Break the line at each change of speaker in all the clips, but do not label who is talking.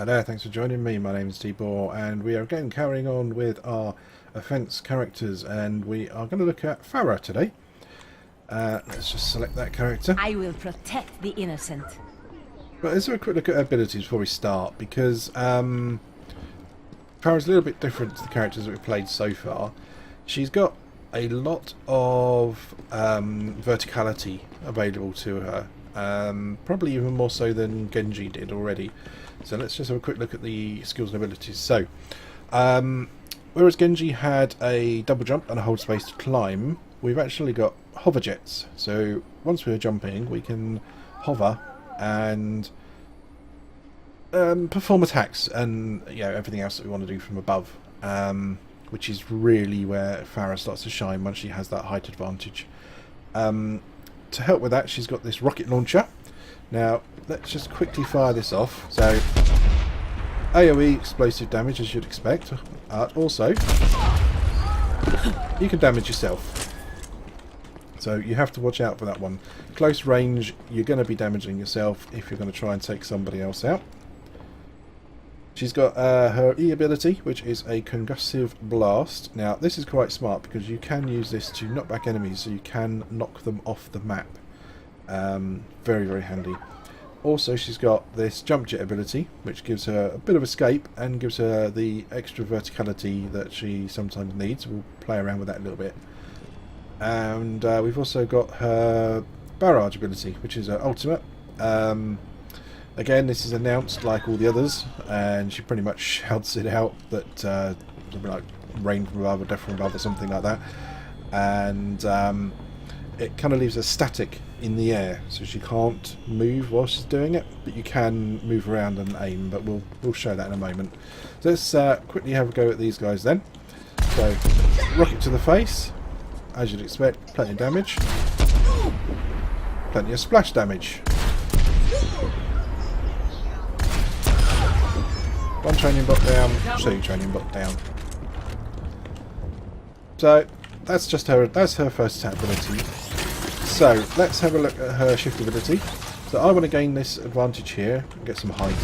Hi there, thanks for joining me. My name is Teebor, and we are again carrying on with our offence characters, and we are going to look at Pharah today. Let's just select that character.
I will protect the innocent.
But let's have a quick look at her abilities before we start, because Pharah's a little bit different to the characters that we've played so far. She's got a lot of verticality available to her, probably even more so than Genji did already. So let's just have a quick look at the skills and abilities. So, whereas Genji had a double jump and a hold space to climb, we've actually got hover jets. So once we're jumping, we can hover and perform attacks and everything else that we want to do from above, which is really where Pharah starts to shine once she has that height advantage. To help with that, she's got this rocket launcher. Now, let's just quickly fire this off. So, AoE explosive damage, as you'd expect. Also, you can damage yourself. So, you have to watch out for that one. Close range, you're going to be damaging yourself if you're going to try and take somebody else out. She's got her E ability, which is a concussive blast. Now, this is quite smart because you can use this to knock back enemies, so you can knock them off the map. Very, very handy. Also, she's got this jump jet ability, which gives her a bit of escape and gives her the extra verticality that she sometimes needs. We'll play around with that a little bit. And we've also got her barrage ability, which is her ultimate. Again, this is announced like all the others, and she pretty much shouts it out that something like rain from above or death from above or something like that. And it kind of leaves her static in the air, so she can't move while she's doing it, but you can move around and aim, but we'll show that in a moment. So let's quickly have a go at these guys then. So, rocket to the face, as you'd expect, plenty of damage, plenty of splash damage. One training block down, two training block down. So that's just her. That's her first attack ability. So let's have a look at her shift ability. So I want to gain this advantage here and get some height.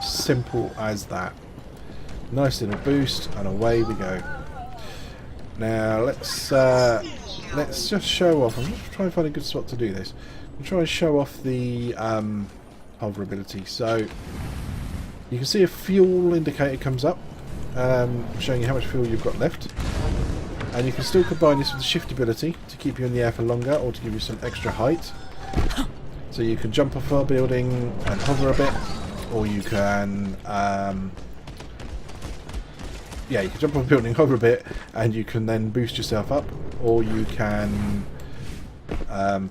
Simple as that. Nice little boost, and away we go. Now let's just show off. I'm just trying to find a good spot to do this. I'm trying to show off the hover ability. So you can see a fuel indicator comes up, showing you how much fuel you've got left. And you can still combine this with the shift ability to keep you in the air for longer, or to give you some extra height. So you can jump off a building and hover a bit, or you can you can jump off a building, hover a bit, and you can then boost yourself up, or you can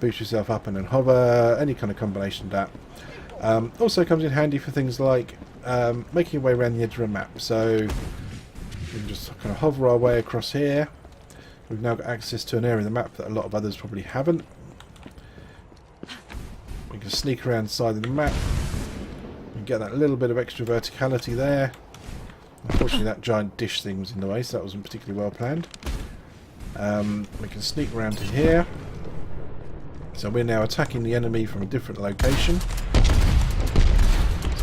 boost yourself up and then hover. Any kind of combination of that. Also comes in handy for things like making your way around the edge of a map. So we can just kind of hover our way across here. We've now got access to an area of the map that a lot of others probably haven't. We can sneak around the side of the map. We can get that little bit of extra verticality there. Unfortunately, that giant dish thing was in the way, so that wasn't particularly well planned. We can sneak around to here. So we're now attacking the enemy from a different location. So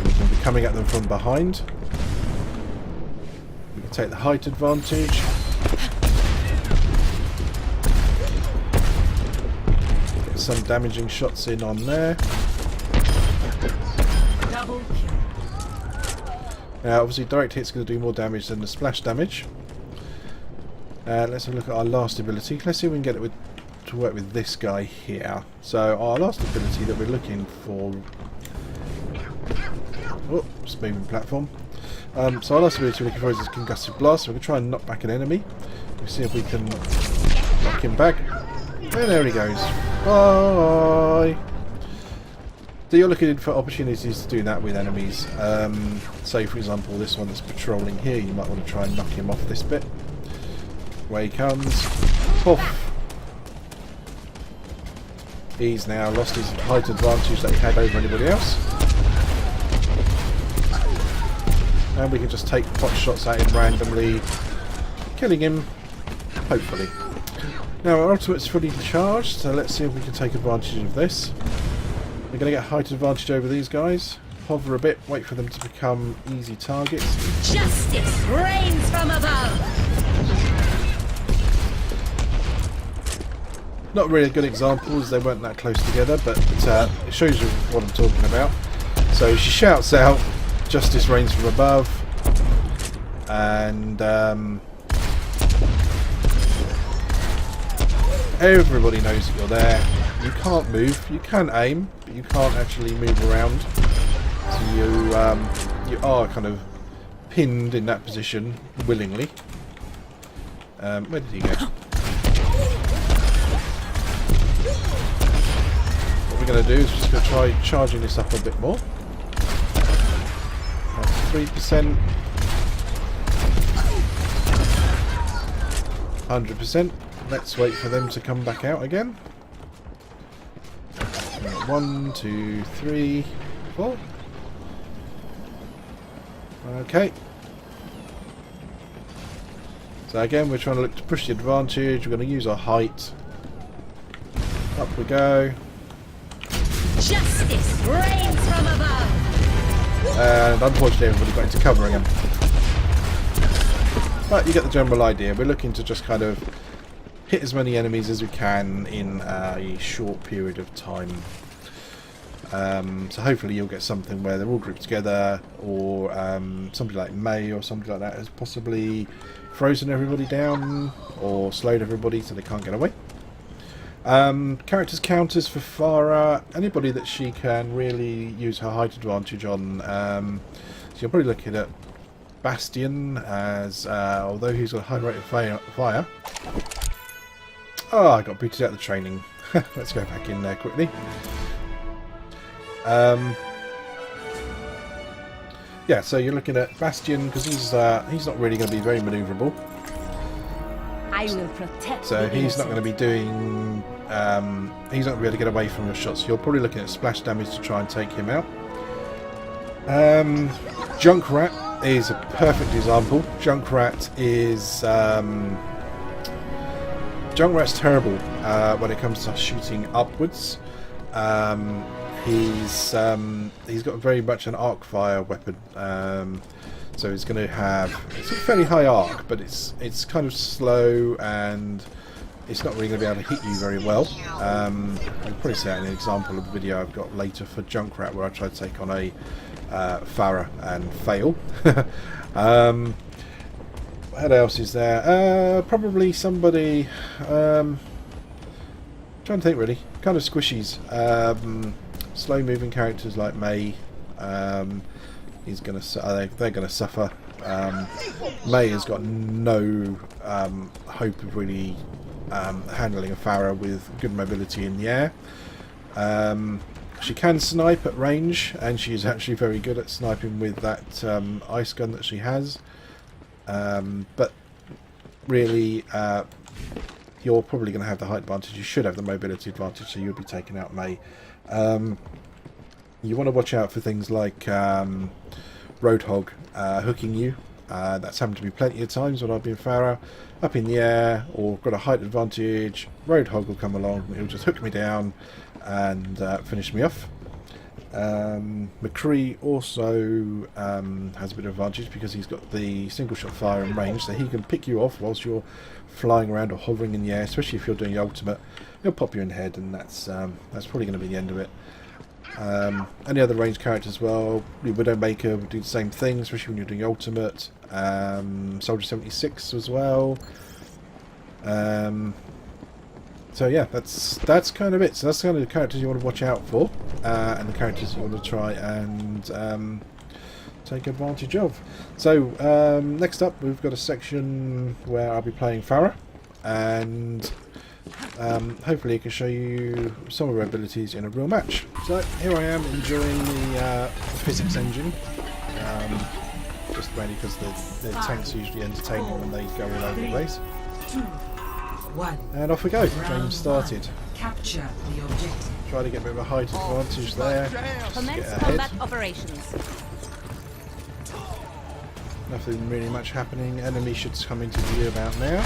we can be coming at them from behind. We can take the height advantage. Get some damaging shots in on there.
Double kill.
Now obviously direct hit's going to do more damage than the splash damage. Let's have a look at our last ability. Let's see if we can get it to work with this guy here. So our last ability that we're looking for... Oh, it's moving platform. So our last ability we're looking for is this concussive blast. So we're going to try and knock back an enemy. We'll see if we can knock him back. And there he goes. Bye! So you're looking for opportunities to do that with enemies. Say for example this one that's patrolling here, you might want to try and knock him off this bit. Away he comes. Poof! He's now lost his height advantage that he had over anybody else. And we can just take pot shots at him randomly, killing him, hopefully. Now our ultimate's fully charged, so let's see if we can take advantage of this. We're going to get height advantage over these guys. hover a bit, wait for them to become easy targets.
Justice reigns from above.
Not really good examples, they weren't that close together, but it shows you what I'm talking about. So she shouts out, "Justice reigns from above," and everybody knows that you're there. You can't move, you can aim, but you can't actually move around. So you are kind of pinned in that position willingly. Where did he go? What we're going to do is just going to try charging this up a bit more. 3%, 100%. Let's wait for them to come back out again. 1, 2, 3, 4. Okay. So again, we're trying to look to push the advantage. We're going to use our height. Up we go.
Justice reigns from above.
And unfortunately everybody got into cover again. But you get the general idea. We're looking to just kind of hit as many enemies as we can in a short period of time. So hopefully you'll get something where they're all grouped together, or somebody like May or somebody like that has possibly frozen everybody down or slowed everybody so they can't get away. Characters counters for Pharah, anybody that she can really use her height advantage on. So you're probably looking at Bastion, as although he's got a high rate of fire. Oh, I got booted out of the training. Let's go back in there quickly. Yeah, so you're looking at Bastion, because he's not really going to be very manoeuvrable.
I will protect.
So he's not going to be doing. He's not going to be able to get away from your shots. So you're probably looking at splash damage to try and take him out. Junkrat is a perfect example. Junkrat's terrible when it comes to shooting upwards. He's got very much an arc fire weapon, so he's going to have a fairly high arc, but it's kind of slow and it's not really going to be able to hit you very well. I'll probably see that in an example of a video I've got later for Junkrat where I try to take on a Pharah and fail. What else is there? Probably somebody. Trying to think really. Kind of squishies. Slow moving characters like May. They're going to suffer. May has got no hope of really handling a Pharah with good mobility in the air. She can snipe at range, and she's actually very good at sniping with that ice gun that she has. But really, you're probably going to have the height advantage. You should have the mobility advantage, so you'll be taking out May. You want to watch out for things like Roadhog hooking you. That's happened to me plenty of times when I've been Pharah up in the air or got a height advantage. Roadhog will come along, he'll just hook me down and finish me off. McCree also has a bit of advantage because he's got the single shot fire and range, so he can pick you off whilst you're flying around or hovering in the air, especially if you're doing your ultimate. He'll pop you in the head, and that's probably going to be the end of it. Any other ranged characters as well, Widowmaker will do the same thing, especially when you're doing ultimate. Soldier 76 as well. So yeah, that's kind of it. So that's kind of the characters you want to watch out for, and the characters you want to try and take advantage of. So next up, we've got a section where I'll be playing Pharah, and hopefully I can show you some of her abilities in a real match. So here I am enjoying the physics engine, just mainly because the tanks are usually entertaining when they go all over the place. And off we go. Game started.
Capture the objective.
Try to get a bit of a height advantage there. Just to get ahead.
Combat operations.
Nothing really much happening. Enemy should come into view about now.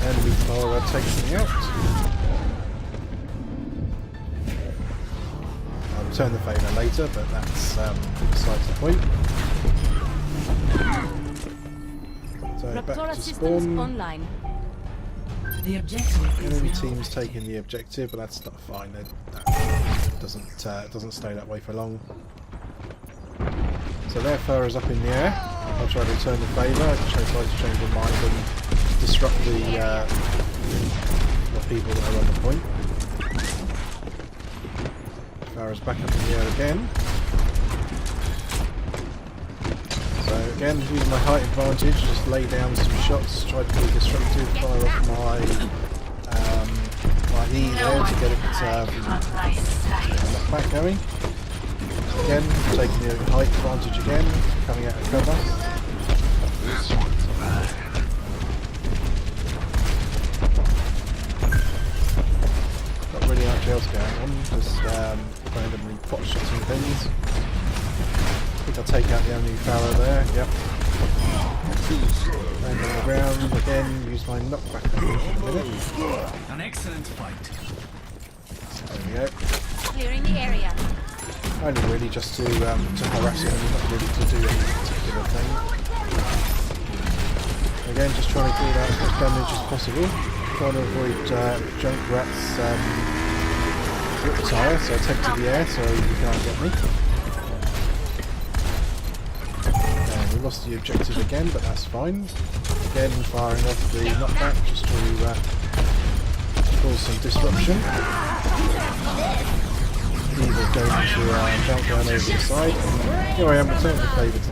Enemy Pharah takes me out. I'm return the favour later, but that's besides the point. So back
Raptora
to
systems
spawn.
online.
The objective is
Enemy
now
team's
active.
taking the objective, but that's not fine. It doesn't stay that way for long. So their Pharah's up in the air. I'll try to return the favour. I'll try to change their mind and disrupt the people that are on the point. Pharah's back up in the air again. So again, using my height advantage, just lay down some shots, try to be disruptive, fire off my E there to get it knockback going. Again, taking the height advantage again, coming out of cover. Not really much else going on, just randomly pot shotting things. I think I'll take out the only Pharah there, yep. Land on the ground, again, use my knockback in a minute.
An excellent fight.
There we go.
Clearing the area.
Only really just to harass him, not really to do any particular thing. Again, just trying to do that as much damage as possible. Trying to avoid Junkrat's tire, so I take to the air so he can't get me. We lost the objective again, but that's fine. Again, firing off the knockback just to cause some disruption. Teebor going to jump down over the side. And here I am returning the favour to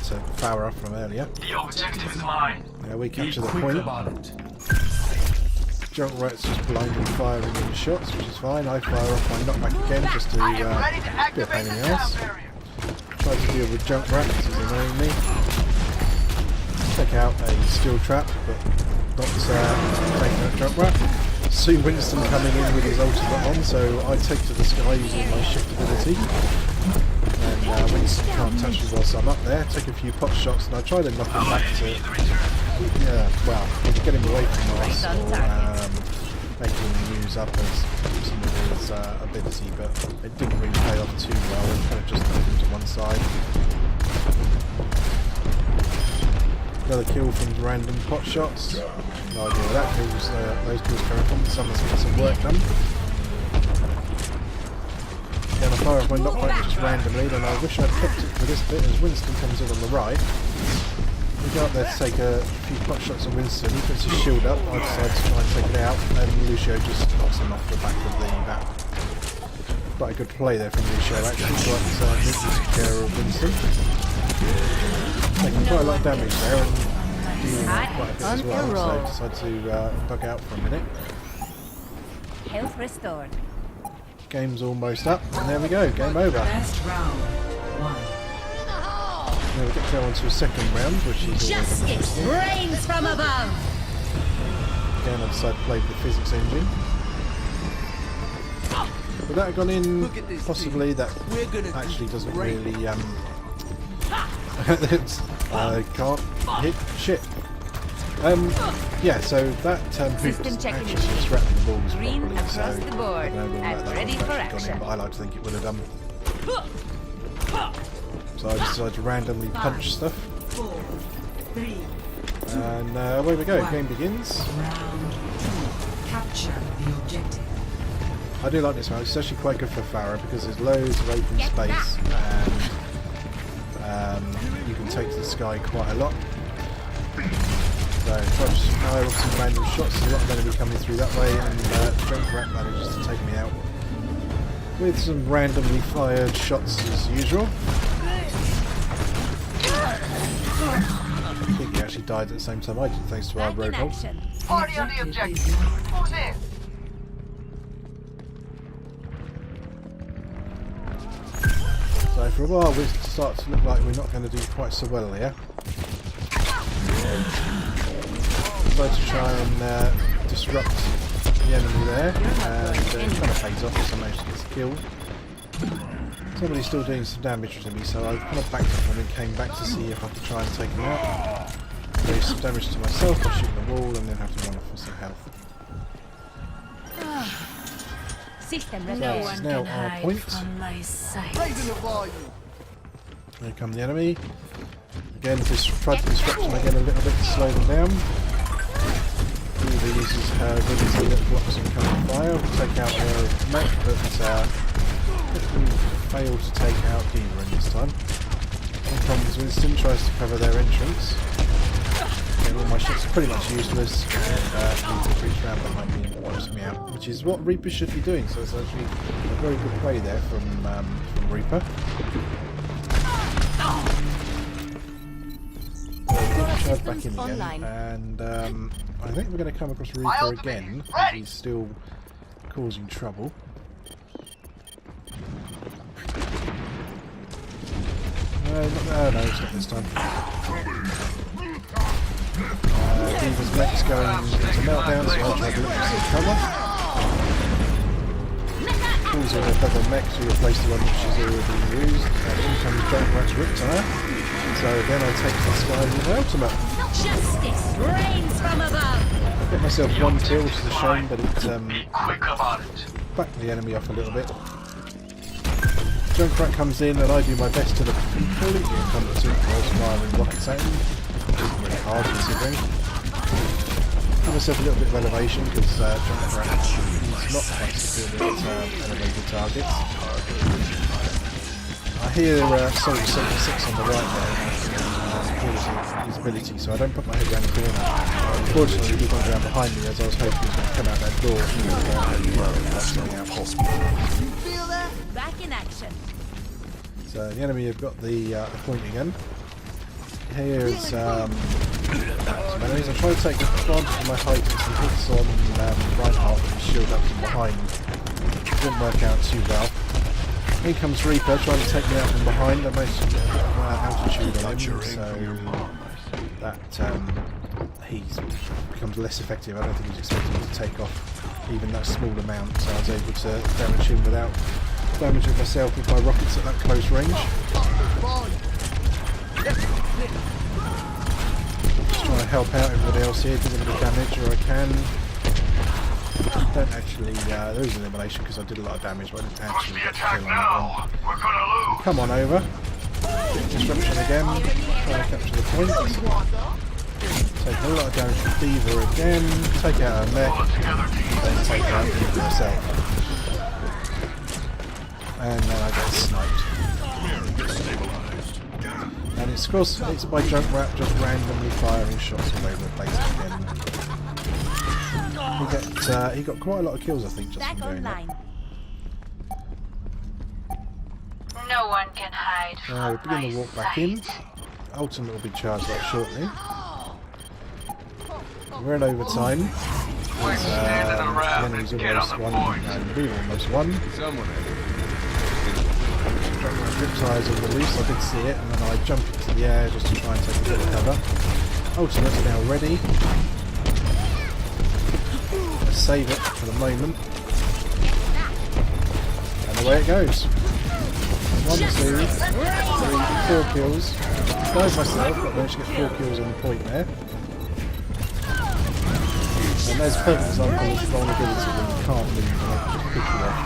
to Pharah from earlier.
The objective is mine.
Now we capture the
Be quick
point.
about it.
Junkrat's just blindly firing in shots, which is fine. I fire off my knockback again just to be a pain in the ass. Try to deal with Junkrat, this is annoying me. Check out a steel trap, but not taking out Junkrat. See Winston coming in with his ultimate on, so I take to the sky using my shift ability. And Winston can't touch me whilst I'm up there. Take a few pot shots and I try to knock him back to, get him away from us or make him use up as some of his ability, but it didn't really pay off too well. It kind of just knocked him to one side. Another kill from random pot shots. No idea where that kills, those kills coming from. Someone's got some work done. Again, I fire off my knockback just randomly, and I wish I'd kept it for this bit as Winston comes in on the right. We go up there to take a few pot shots at Winston. He puts his shield up. I decide to try and take it out, and Lucio just knocks him off the back of the map. Quite a good play there from Lucio, actually. Quite neatly care of Winston. Taking quite a lot of damage there and dealing quite a bit as well, so I decided to bug out for a minute.
Health restored.
Game's almost up, and there we go, game over.
Best round. 1.
Now we get to go on to a second round, which is always
Justice
interesting.
reigns from above.
Again, I decided to play with the physics engine. Would that have gone in? Possibly. That actually doesn't really. I can't hit shit. Yeah, so that hoop
System checking
actually
machine.
strapped the balls
Green
properly,
across
so
the board.
I don't know whether
I'm
that
ready
would have
for
actually gone in,
action.
but I like to think it would have done. So I decided to randomly punch stuff.
4, 3,
And away we go, game begins.
round 2. Capture the objective.
I do like this one, it's actually quite good for Pharah because there's loads of open
Get
space and you can take to the sky quite a lot. So try to fire off some random shots, there's a lot of enemy coming through that way, and Junkrat manages to take me out with some randomly fired shots as usual. I think he actually died at the same time I did, thanks to our
Back in
roadhog.
action.
Party on the objective. Who's in?
So for a while we start to look like we're not going to do quite so well here. Tried to try and disrupt the enemy there, and it kind of pays off because I managed to get a kill. Somebody's still doing some damage to me, so I kind of backed off and then came back to see if I could try and take him out. Do some damage to myself by shooting the wall, and then have to run off for some health.
System
So
repair.
this is now our point.
my sight.
Raising the volume.
Here come the enemy. Again, just try to distract them again a little bit to slow them down. Weaver uses her ability that blocks incoming fire to take out her mech, but failed to take out Teebor in this time. Here comes Winston, tries to cover their entrance. Again, all my shots are pretty much useless, and Reaper creeps around behind me and wipes me out, which is what Reaper should be doing, so it's actually a very good play there from Reaper. Charge back in again,
Online.
and I think we're going to come across Reaper again, because he's still causing trouble. No, it's not this time. Beaver's mech's going into meltdown, so I'll try to look for some cover. Pulls in a double mech to replace the one that she's already used. In comes Junkrat's Riptire. So again, I take this guy with the ultimate.
Justice reigns from above.
I get myself one kill, which is a shame, but it
Quick about it.
backed the enemy off a little bit. Junkrat comes in, and I do my best to look completely incompetent whilst firing rockets at him. Which isn't really hard considering. Give myself a little bit of elevation because Junkrat is not quite so good at elevated targets. I hear Soul 76 on the right there, his ability, so I don't put my head around the corner. Unfortunately, he got around behind me as I was hoping he was going to come out that door.
Back in action.
So the enemy have got the point again. Here's some enemies. I'm trying to take advantage of my height and some hits on Reinhardt with his shield up from behind. Didn't work out too well. In comes Reaper trying to take me out from behind. I managed to get altitude on him, so that he becomes less effective. I don't think he's expecting me to take off even that small amount, so I was able to damage him without damaging myself with my rockets at that close range. Just trying to help out everybody else here, doing a bit of damage where I can. Don't actually, there is an elimination because I did a lot of damage, but I didn't actually get the kill on that one.
We're gonna lose.
Come on over. Disruption again. Try to capture the point. Take a lot of damage from Teebor again. Take out her mech. Then take out Teebor herself. And then I get sniped. And it's because it's by Junkrat just randomly firing shots all over the place again. He got quite a lot of kills, I think, just
Back
from doing that.
online.
No one can hide
We begin to walk back in. Ultimate will be charged up shortly. We're in overtime. The enemy's almost won, and we've almost won. Riptire's on the loose, I did see it, and then I jumped into the air just to try and take a bit of cover. Ultimate's now ready. Save it for the moment. And away it goes. 1, 2, 3, 4 kills. Died myself, but managed to get 4 kills on the point there. And there's a perfect example of vulnerability when you can't move and just pick you off.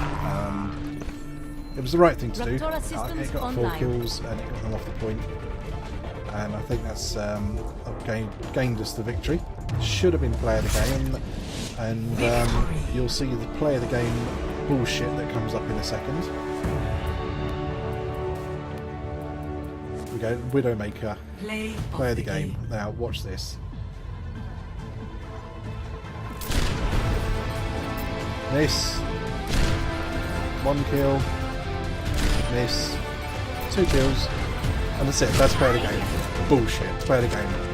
It was the right thing to do. It got 4 kills and it got them off the point. And I think that's gained us the victory. Should have been play of the game. And you'll see the play of the game bullshit that comes up in a second. Here we go, Widowmaker, play of the game. Now watch this. Miss. 1 kill. Miss. 2 kills. And that's it, that's play of the game. Bullshit, play of the game.